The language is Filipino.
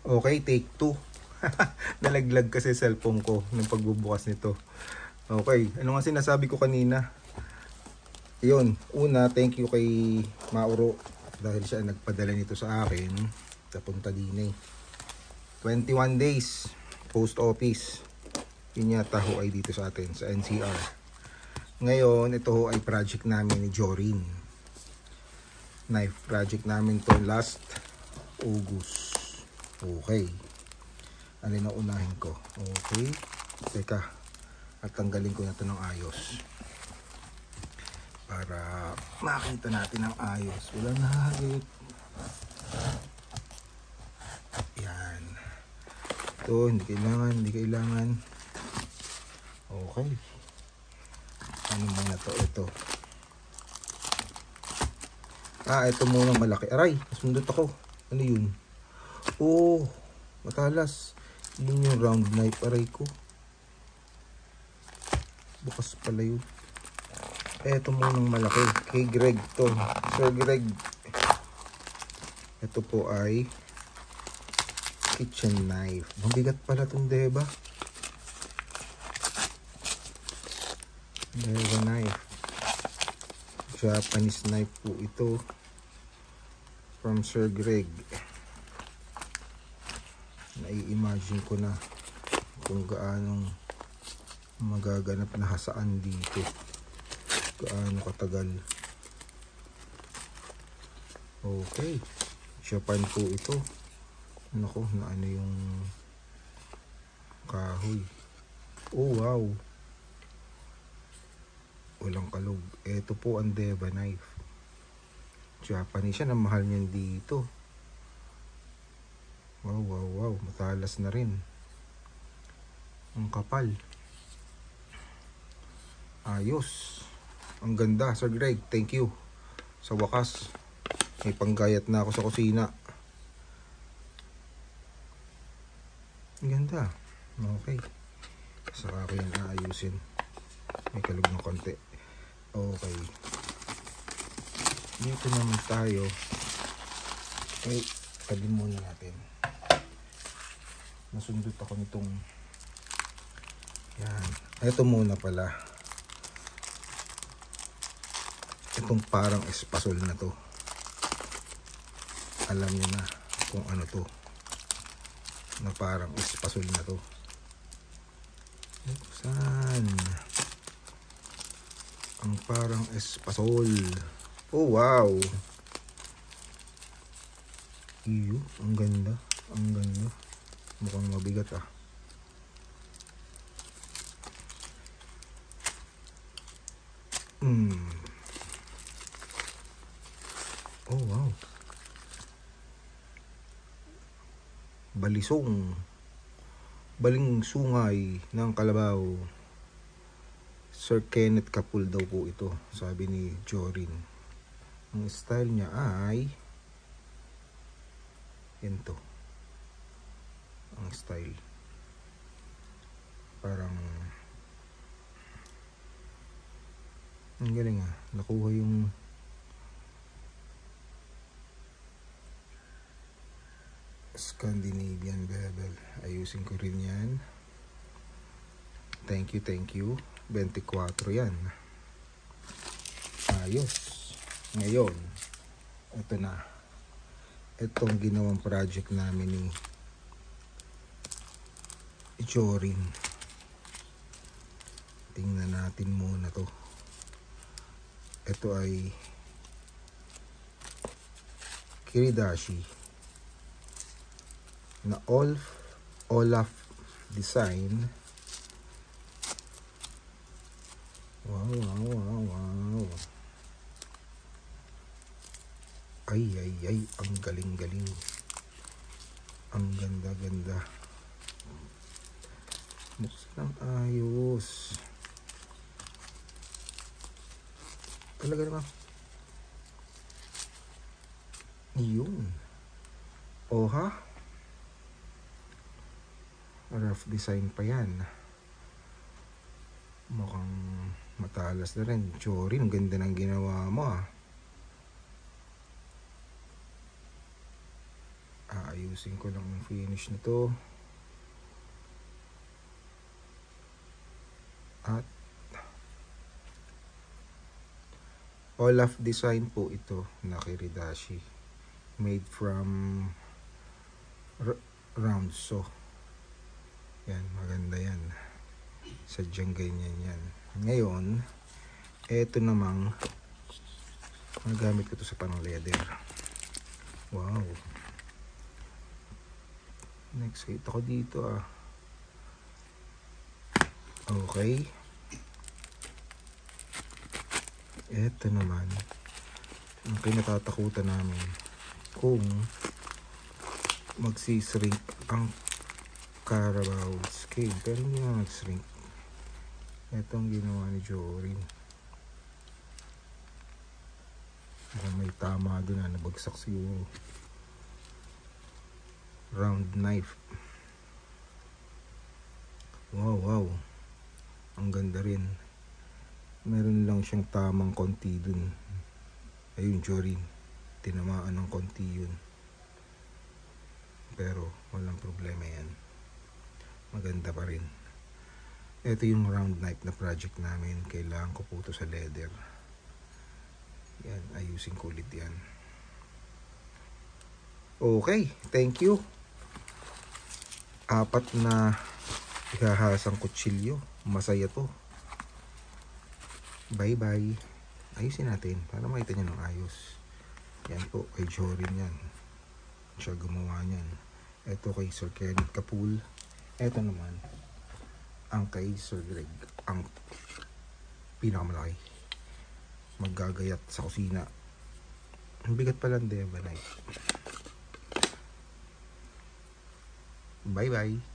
Okay, take 2. Nalaglag kasi cellphone ko ng pagbubukas nito. Okay, ano nga sinasabi ko kanina? Yun, una, thank you kay Mauro dahil siya nagpadala nito sa akin. Napunta din eh. 21 days post office. Yun yata ho ay dito sa atin sa NCR. Ngayon, ito ho ay project namin ni Jorin. Knife project namin to last August. Okay. Alin na unahin ko? Okay. Teka. At tanggalin ko na ito ng ayos. Para makita natin ang ayos. Walang nahagip. Yan. Ito, hindi kailangan. Okay. Ano muna to? Ito. Ito muna malaki. Aray, nasundot ako. Ano yun? Oh, matalas. Yun yung round knife. Aray ko. Bukas pala yun. Ito munang malaki. Kay Greg to. Sir Greg. Ito po ay kitchen knife. Mabigat pala itong Deva. Deva knife. Japanese knife po ito. From Sir Greg. Nai-imagine ko na kung gaanong magaganap na hasaan dito. Gaano katagal. Okay. Japan po ito. Nako, na ano yung kahoy. Oh wow. Walang kalog. Ito po ang Deva knife. Japanese yan. Ang mahal niyan dito. Wow. Matalas na rin. Ang kapal. Ayos. Ang ganda, Sir Greg. Thank you. Sa wakas, may panggayat na ako sa kusina. Ang ganda. Okay. Saka ko yan aayusin. May kalog ng konti. Okay. Dito naman tayo. Okay. Talim muna natin. Nasundot ako nitong yan. Ito muna pala. Itong parang espasol na to. Alam niyo na kung ano to. Na parang espasol na to. Saan? Ang parang espasol. Oh wow. Iyo, ang ganda. Ang ganda. Mukhang mabigat ah. Oh wow. Balisong. Baling sungay ng Kalabaw. Sir Kenneth Kapul daw po ito, sabi ni Jorin. Ang style niya ay ito. Ang style parang ang galing ah. Nakuha yung Scandinavian bevel. Ayusin ko rin yan. Thank you. 24 yan. Ayos. Ngayon, ito na. Itong ginawang project namin ni Jorin. Tingnan natin muna to. Ito ay Kiridashi na Olaf design. Wow. Ay, ang galing. Ang ganda. Buksan ang ayos. Talaga naman. Yun. Oha. Rough design pa yan. Mukhang matalas na rin. Jorin, ang ganda ng ginawa mo ah. ayusin ko lang yung finish nito. At Olaf design po ito na Kiridashi, made from round saw. Yan, maganda yan, sadyang ganyan yan. Ngayon eto namang nagamit ko to sa panang leather. Wow, next hit ako dito Okay, eto naman ang kinatatakutan namin, kung magsishrink ang Carabao scale, pero hindi na nag-shrink. Ito ang ginawa ni Jorin. May tama doon na nabagsak siguro. Round knife. Wow, ang ganda rin. Meron lang siyang tamang konti dun. Ayun, Jorin, tinamaan ng konti yun, pero walang problema yan, maganda pa rin. Ito yung round knife na project namin. Kailangan ko po ito sa leather. Yan, ayusin ko ulit yan. Okay, thank you. 4 na ihahasang kutsilyo. Masaya to. Bye bye. Ayusin natin para makita nyo ng ayos. Yan po, kay Jorin yan. Siya gumawa niyan. Ito kay Sir Kenneth Kapul. Ito naman ang kay Sir Greg, ang pinakamalaki, maggagayat sa kusina. Ang bigat pala ng Devanite. Bye bye.